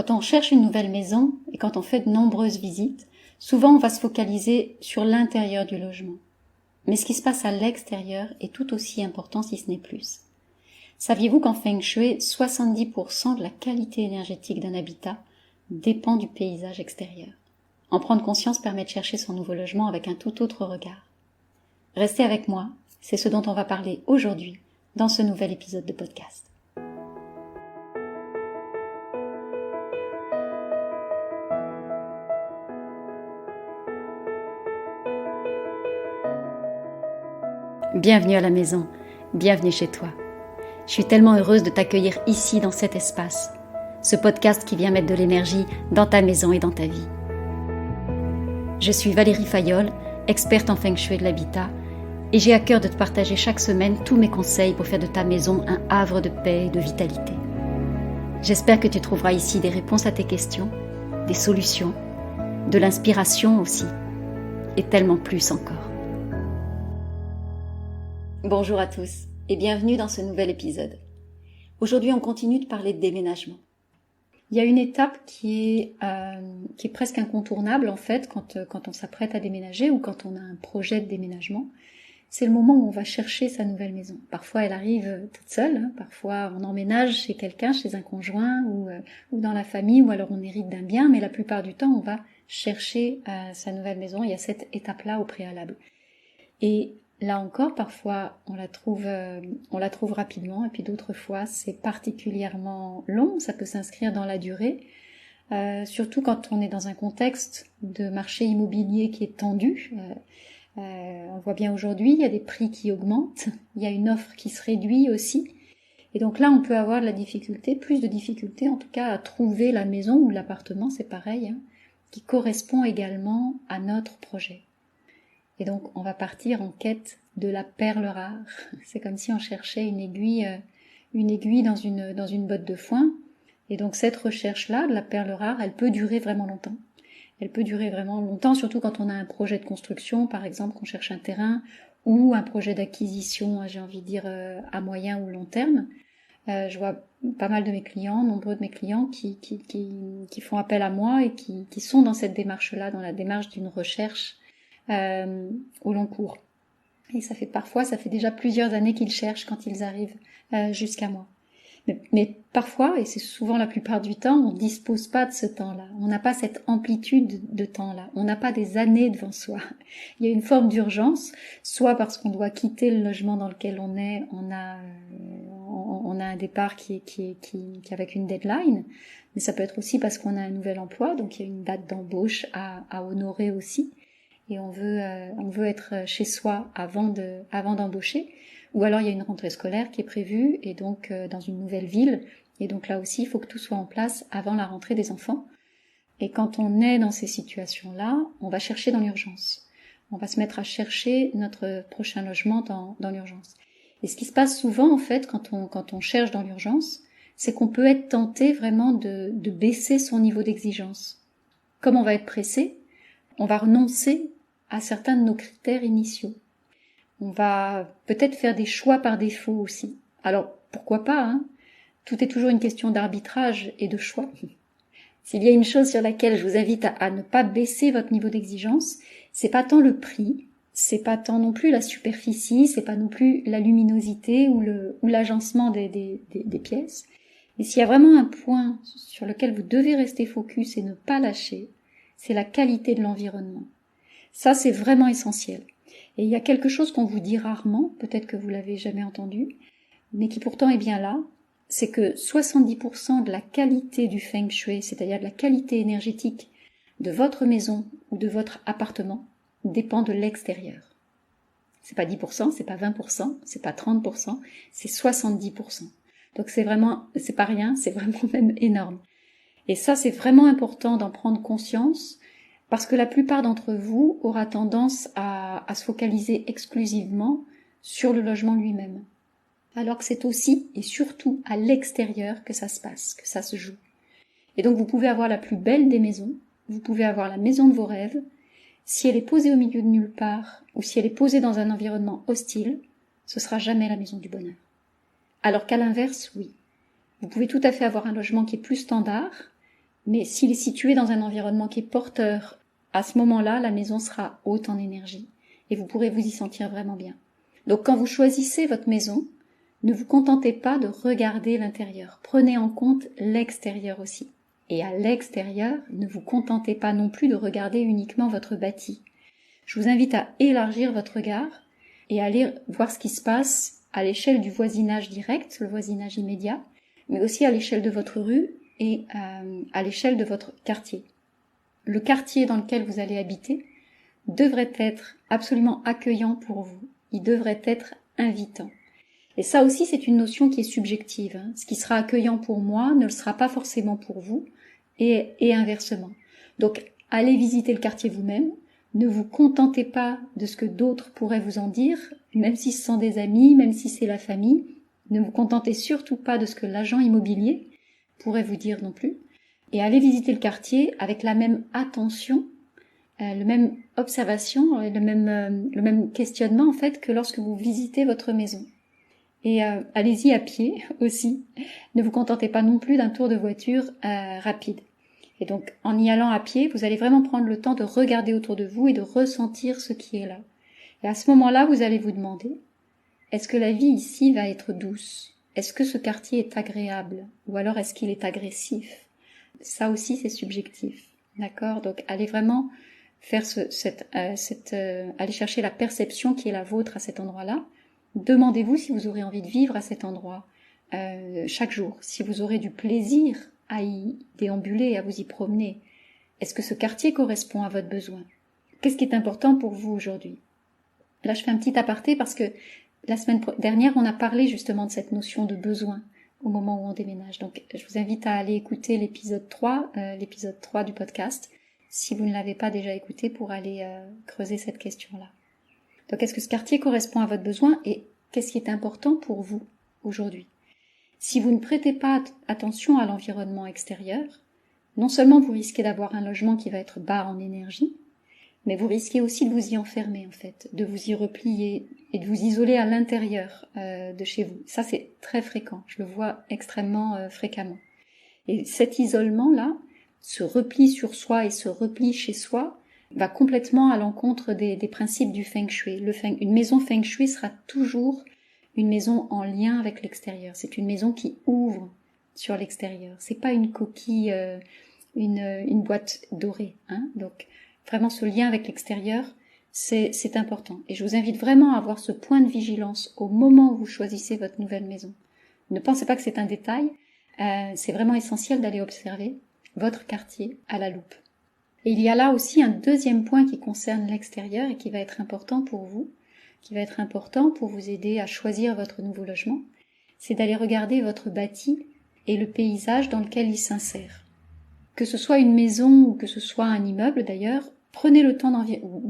Quand on cherche une nouvelle maison et quand on fait de nombreuses visites, souvent on va se focaliser sur l'intérieur du logement. Mais ce qui se passe à l'extérieur est tout aussi important si ce n'est plus. Saviez-vous qu'en Feng Shui, 70% de la qualité énergétique d'un habitat dépend du paysage extérieur? En prendre conscience permet de chercher son nouveau logement avec un tout autre regard. Restez avec moi, c'est ce dont on va parler aujourd'hui dans ce nouvel épisode de podcast. Bienvenue à la maison, bienvenue chez toi. Je suis tellement heureuse de t'accueillir ici dans cet espace, ce podcast qui vient mettre de l'énergie dans ta maison et dans ta vie. Je suis Valérie Fayolle, experte en Feng Shui de l'habitat, et j'ai à cœur de te partager chaque semaine tous mes conseils pour faire de ta maison un havre de paix et de vitalité. J'espère que tu trouveras ici des réponses à tes questions, des solutions, de l'inspiration aussi, et tellement plus encore. Bonjour à tous et bienvenue dans ce nouvel épisode. Aujourd'hui, on continue de parler de déménagement. Il y a une étape qui est presque incontournable en fait quand on s'apprête à déménager ou quand on a un projet de déménagement. C'est le moment où on va chercher sa nouvelle maison. Parfois, elle arrive toute seule, parfois on emménage chez quelqu'un, chez un conjoint ou dans la famille, ou alors on hérite d'un bien, mais la plupart du temps, on va chercher sa nouvelle maison. Il y a cette étape-là au préalable. Et là encore, parfois, on la trouve rapidement, et puis d'autres fois, c'est particulièrement long. Ça peut s'inscrire dans la durée, surtout quand on est dans un contexte de marché immobilier qui est tendu. On voit bien aujourd'hui, il y a des prix qui augmentent, il y a une offre qui se réduit aussi. Et donc là, on peut avoir de la difficulté, plus de difficulté en tout cas, à trouver la maison ou l'appartement, c'est pareil, qui correspond également à notre projet. Et donc, on va partir en quête de la perle rare. C'est comme si on cherchait une aiguille dans une botte de foin. Et donc, cette recherche-là, de la perle rare, elle peut durer vraiment longtemps. Elle peut durer vraiment longtemps, surtout quand on a un projet de construction, par exemple, qu'on cherche un terrain, ou un projet d'acquisition, j'ai envie de dire, à moyen ou long terme. Je vois pas mal de mes clients, nombreux de mes clients, qui font appel à moi et qui sont dans cette démarche-là, dans la démarche d'une recherche au long cours. Et ça fait déjà plusieurs années qu'ils cherchent quand ils arrivent jusqu'à moi. Mais parfois, et c'est souvent la plupart du temps, on ne dispose pas de ce temps-là. On n'a pas cette amplitude de temps-là. On n'a pas des années devant soi. Il y a une forme d'urgence, soit parce qu'on doit quitter le logement dans lequel on est, on a un départ qui est avec une deadline, mais ça peut être aussi parce qu'on a un nouvel emploi, donc il y a une date d'embauche à honorer aussi. Et on veut être chez soi avant d'embaucher, ou alors il y a une rentrée scolaire qui est prévue, et donc dans une nouvelle ville, et donc là aussi il faut que tout soit en place avant la rentrée des enfants. Et quand on est dans ces situations-là, on va chercher dans l'urgence. On va se mettre à chercher notre prochain logement dans l'urgence. Et ce qui se passe souvent en fait quand on cherche dans l'urgence, c'est qu'on peut être tenté vraiment de baisser son niveau d'exigence. Comme on va être pressé, on va renoncer à certains de nos critères initiaux. On va peut-être faire des choix par défaut aussi. Alors, pourquoi pas, Tout est toujours une question d'arbitrage et de choix. S'il y a une chose sur laquelle je vous invite à ne pas baisser votre niveau d'exigence, c'est pas tant le prix, c'est pas tant non plus la superficie, c'est pas non plus la luminosité ou l'agencement des pièces. Mais s'il y a vraiment un point sur lequel vous devez rester focus et ne pas lâcher, c'est la qualité de l'environnement. Ça, c'est vraiment essentiel. Et il y a quelque chose qu'on vous dit rarement, peut-être que vous l'avez jamais entendu, mais qui pourtant est bien là, c'est que 70% de la qualité du Feng Shui, c'est-à-dire de la qualité énergétique de votre maison ou de votre appartement, dépend de l'extérieur. C'est pas 10%, c'est pas 20%, c'est pas 30%, c'est 70%. Donc c'est pas rien, c'est vraiment même énorme. Et ça, c'est vraiment important d'en prendre conscience, parce que la plupart d'entre vous aura tendance à se focaliser exclusivement sur le logement lui-même. Alors que c'est aussi et surtout à l'extérieur que ça se passe, que ça se joue. Et donc vous pouvez avoir la plus belle des maisons, vous pouvez avoir la maison de vos rêves, si elle est posée au milieu de nulle part, ou si elle est posée dans un environnement hostile, ce sera jamais la maison du bonheur. Alors qu'à l'inverse, oui. Vous pouvez tout à fait avoir un logement qui est plus standard, Mais s'il est situé dans un environnement qui est porteur, à ce moment-là, la maison sera haute en énergie et vous pourrez vous y sentir vraiment bien. Donc quand vous choisissez votre maison, ne vous contentez pas de regarder l'intérieur. Prenez en compte l'extérieur aussi. Et à l'extérieur, ne vous contentez pas non plus de regarder uniquement votre bâti. Je vous invite à élargir votre regard et à aller voir ce qui se passe à l'échelle du voisinage direct, le voisinage immédiat, mais aussi à l'échelle de votre rue et à l'échelle de votre quartier. Le quartier dans lequel vous allez habiter devrait être absolument accueillant pour vous. Il devrait être invitant. Et ça aussi, c'est une notion qui est subjective. Ce qui sera accueillant pour moi ne le sera pas forcément pour vous, et inversement. Donc, allez visiter le quartier vous-même. Ne vous contentez pas de ce que d'autres pourraient vous en dire, même si ce sont des amis, même si c'est la famille. Ne vous contentez surtout pas de ce que l'agent immobilier pourrait vous dire non plus. Et allez visiter le quartier avec la même attention, le même observation, le même questionnement en fait que lorsque vous visitez votre maison. Et allez-y à pied aussi. Ne vous contentez pas non plus d'un tour de voiture rapide. Et donc, en y allant à pied, vous allez vraiment prendre le temps de regarder autour de vous et de ressentir ce qui est là. Et à ce moment-là, vous allez vous demander, est-ce que la vie ici va être douce? Est-ce que ce quartier est agréable? Ou alors est-ce qu'il est agressif? Ça aussi, c'est subjectif. D'accord? Donc, allez vraiment faire aller chercher la perception qui est la vôtre à cet endroit-là. Demandez-vous si vous aurez envie de vivre à cet endroit chaque jour, si vous aurez du plaisir à y déambuler, à vous y promener. Est-ce que ce quartier correspond à votre besoin? Qu'est-ce qui est important pour vous aujourd'hui? Là, je fais un petit aparté parce que la semaine dernière, on a parlé justement de cette notion de besoin au moment où on déménage. Donc, je vous invite à aller écouter l'épisode 3 du podcast, si vous ne l'avez pas déjà écouté, pour aller creuser cette question-là. Donc, est-ce que ce quartier correspond à votre besoin et qu'est-ce qui est important pour vous aujourd'hui? Si vous ne prêtez pas attention à l'environnement extérieur, non seulement vous risquez d'avoir un logement qui va être bas en énergie, mais vous risquez aussi de vous y enfermer en fait, de vous y replier et de vous isoler à l'intérieur de chez vous. Ça c'est très fréquent, je le vois extrêmement fréquemment. Et cet isolement-là, ce repli sur soi et ce repli chez soi, va complètement à l'encontre des principes du Feng Shui. Une maison Feng Shui sera toujours une maison en lien avec l'extérieur. C'est une maison qui ouvre sur l'extérieur. C'est pas une coquille, une boîte dorée. Donc vraiment ce lien avec l'extérieur, c'est important. Et je vous invite vraiment à avoir ce point de vigilance au moment où vous choisissez votre nouvelle maison. Ne pensez pas que c'est un détail. C'est vraiment essentiel d'aller observer votre quartier à la loupe. Et il y a là aussi un deuxième point qui concerne l'extérieur et qui va être important pour vous, qui va être important pour vous aider à choisir votre nouveau logement, c'est d'aller regarder votre bâti et le paysage dans lequel il s'insère. Que ce soit une maison ou que ce soit un immeuble d'ailleurs, prenez le temps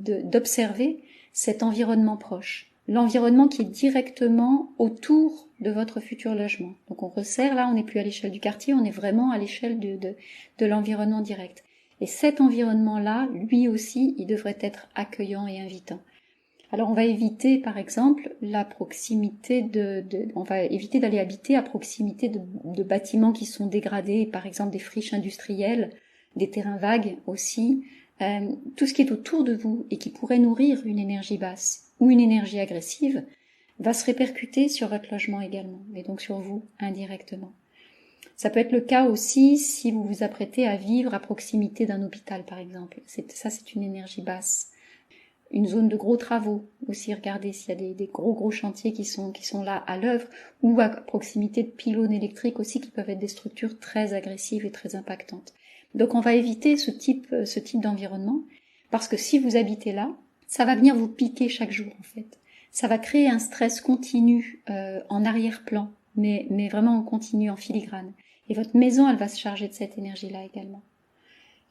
d'observer cet environnement proche, l'environnement qui est directement autour de votre futur logement. Donc on resserre, là on n'est plus à l'échelle du quartier, on est vraiment à l'échelle de l'environnement direct. Et cet environnement-là, lui aussi, il devrait être accueillant et invitant. Alors on va éviter par exemple la proximité on va éviter d'aller habiter à proximité de bâtiments qui sont dégradés, par exemple des friches industrielles, des terrains vagues aussi, tout ce qui est autour de vous et qui pourrait nourrir une énergie basse ou une énergie agressive va se répercuter sur votre logement également, et donc sur vous indirectement. Ça peut être le cas aussi si vous vous apprêtez à vivre à proximité d'un hôpital par exemple. C'est une énergie basse. Une zone de gros travaux aussi, regardez s'il y a des gros chantiers qui sont là à l'œuvre, ou à proximité de pylônes électriques aussi qui peuvent être des structures très agressives et très impactantes. Donc on va éviter ce type d'environnement, parce que si vous habitez là, ça va venir vous piquer chaque jour en fait. Ça va créer un stress continu en arrière-plan, mais vraiment en continu, en filigrane. Et votre maison, elle va se charger de cette énergie-là également.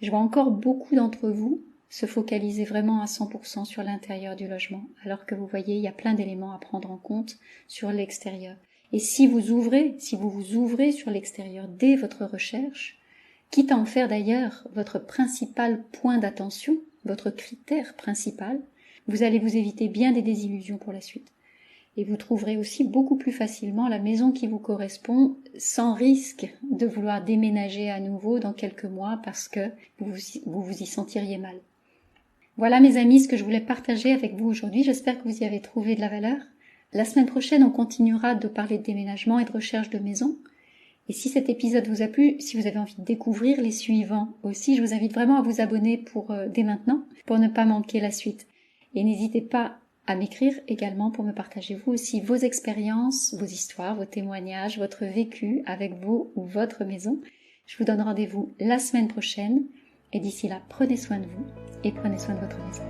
Je vois encore beaucoup d'entre vous se focaliser vraiment à 100% sur l'intérieur du logement, alors que vous voyez, il y a plein d'éléments à prendre en compte sur l'extérieur. Et si vous vous ouvrez sur l'extérieur dès votre recherche, quitte à en faire d'ailleurs votre principal point d'attention, votre critère principal, vous allez vous éviter bien des désillusions pour la suite. et vous trouverez aussi beaucoup plus facilement la maison qui vous correspond sans risque de vouloir déménager à nouveau dans quelques mois parce que vous y sentiriez mal. Voilà mes amis ce que je voulais partager avec vous aujourd'hui. J'espère que vous y avez trouvé de la valeur. La semaine prochaine, on continuera de parler de déménagement et de recherche de maison. Et si cet épisode vous a plu, si vous avez envie de découvrir les suivants aussi, je vous invite vraiment à vous abonner dès maintenant pour ne pas manquer la suite. Et n'hésitez pas à m'écrire également pour me partager vous aussi vos expériences, vos histoires, vos témoignages, votre vécu avec vous ou votre maison. Je vous donne rendez-vous la semaine prochaine et d'ici là, prenez soin de vous et prenez soin de votre maison.